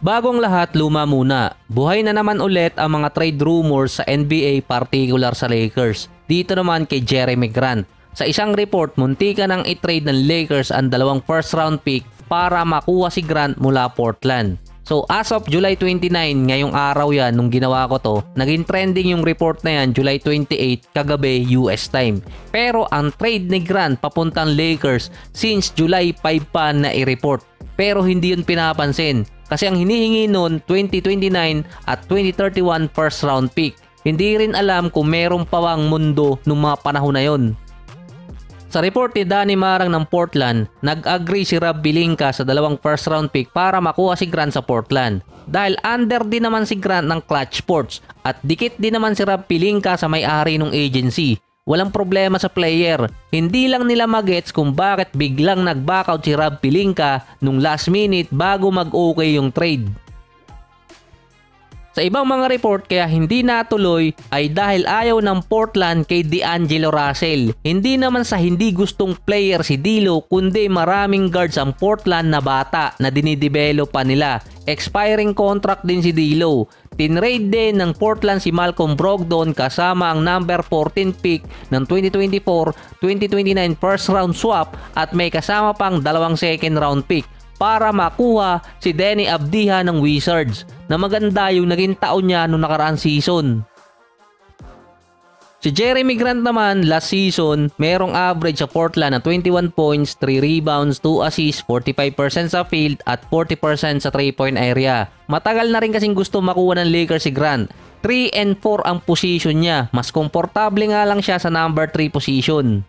Bagong lahat, luma muna. Buhay na naman ulit ang mga trade rumors sa NBA, particular sa Lakers. Dito naman kay Jeremy Grant. Sa isang report, muntika nang i-trade ng Lakers ang 2 first round pick para makuha si Grant mula Portland. So as of July 29, ngayong araw yan nung ginawa ko to, naging trending yung report na yan July 28 kagabi US time. Pero ang trade ni Grant papuntang Lakers since July 5 pa na i-report. Pero hindi yun pinapansin kasi ang hinihingi nun 2029 at 2031 first round pick. Hindi rin alam kung merong pawang mundo nung mga panahon na yun. Sa report ni Danny Marang ng Portland, nag-agree si Rob Pelinka sa 2 first round pick para makuha si Grant sa Portland. Dahil under din naman si Grant ng Clutch Sports at dikit din naman si Rob Pelinka sa may-ari ng agency. Walang problema sa player. Hindi lang nila magets kung bakit biglang nag-backout si Rob Pelinka nung last minute bago mag-okay yung trade. Sa ibang mga report kaya hindi natuloy ay dahil ayaw ng Portland kay D'Angelo Russell. Hindi naman sa hindi gustong player si D'Lo kundi maraming guards ang Portland na bata na dinidevelop pa nila. Expiring contract din si D'Lo. Tinrade din ng Portland si Malcolm Brogdon kasama ang number 14 pick ng 2024-2029 first round swap at may kasama pang 2 second round pick para makuha si Denny Avdija ng Wizards na maganda yung naging taon niya noong nakaraang season. Si Jeremy Grant naman last season merong average sa Portland na 21 points, 3 rebounds, 2 assists, 45% sa field at 40% sa 3-point area. Matagal na rin kasing gusto makuha ng Lakers si Grant. 3 and 4 ang position niya. Mas komportable nga lang siya sa number 3 position.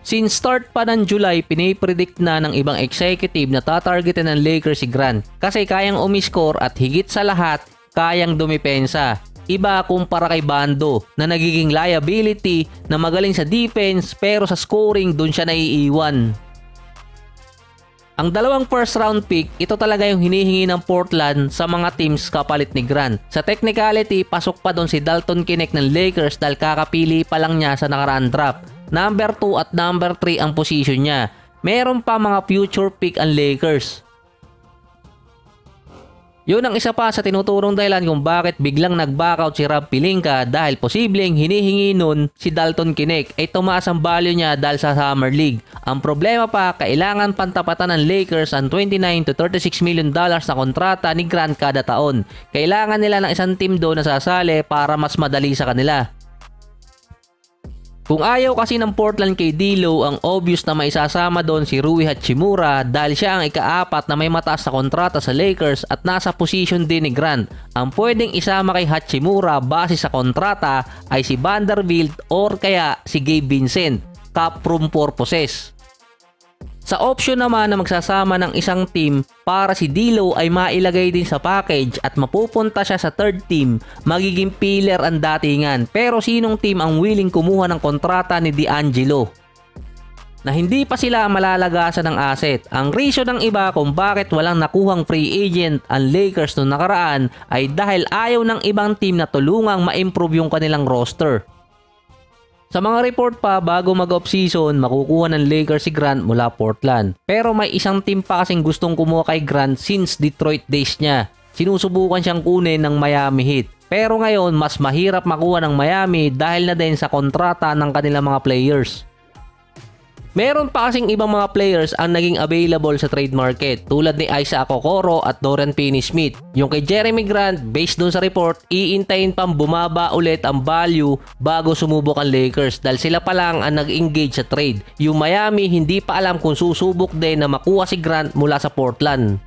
Since start pa ng July, pinipredict na ng ibang executive na tatargetin ng Lakers si Grant kasi kayang umiscore at higit sa lahat, kayang dumipensa. Iba kumpara kay Bando na nagiging liability na magaling sa defense pero sa scoring dun siya naiiwan. Ang 2 first round pick, ito talaga yung hinihingi ng Portland sa mga teams kapalit ni Grant. Sa technicality, pasok pa doon si Dalton Knecht ng Lakers dahil kakapili pa lang niya sa nakaraan draft. Number 2 at number 3 ang position niya. Meron pa mga future pick ang Lakers. Yun ang isa pa sa tinuturong dahilan kung bakit biglang nag-backout si Rob Pelinka dahil posibleng hinihingi nun si Dalton Knecht ay tumaas ang value niya dahil sa Summer League. Ang problema pa, kailangan pantapatan ng Lakers ang $29 to $36 million na kontrata ni Grant kada taon. Kailangan nila ng isang team doon na sasali para mas madali sa kanila. Kung ayaw kasi ng Portland kay D'Lo, ang obvious na maisasama doon si Rui Hachimura dahil siya ang ika-4 na may mataas na kontrata sa Lakers at nasa position din ni Grant. Ang pwedeng isama kay Hachimura base sa kontrata ay si Vanderbilt or kaya si Gabe Vincent, cap room purposes. Sa option naman na magsasama ng isang team para si D'Lo ay mailagay din sa package at mapupunta siya sa third team, magiging pillar ang datingan. Pero sinong team ang willing kumuha ng kontrata ni D'Angelo? Na hindi pa sila malalagasan ng asset. Ang reason ng iba kung bakit walang nakuhang free agent ang Lakers noong nakaraan ay dahil ayaw ng ibang team na tulungang ma-improve yung kanilang roster. Sa mga report pa, bago mag-off-season, makukuha ng Lakers si Grant mula Portland. Pero may isang team pa kasing gustong kumuha kay Grant since Detroit days niya. Sinusubukan siyang kunin ng Miami Heat. Pero ngayon, mas mahirap makuha ng Miami dahil na din sa kontrata ng kanilang mga players. Meron pa kasing ibang mga players ang naging available sa trade market tulad ni Isaac Okoro at Dorian Finney-Smith. Yung kay Jeremy Grant, based dun sa report, iintayin pang bumaba ulit ang value bago sumubok ang Lakers dahil sila pa lang ang nag-engage sa trade. Yung Miami hindi pa alam kung susubok din na makuha si Grant mula sa Portland.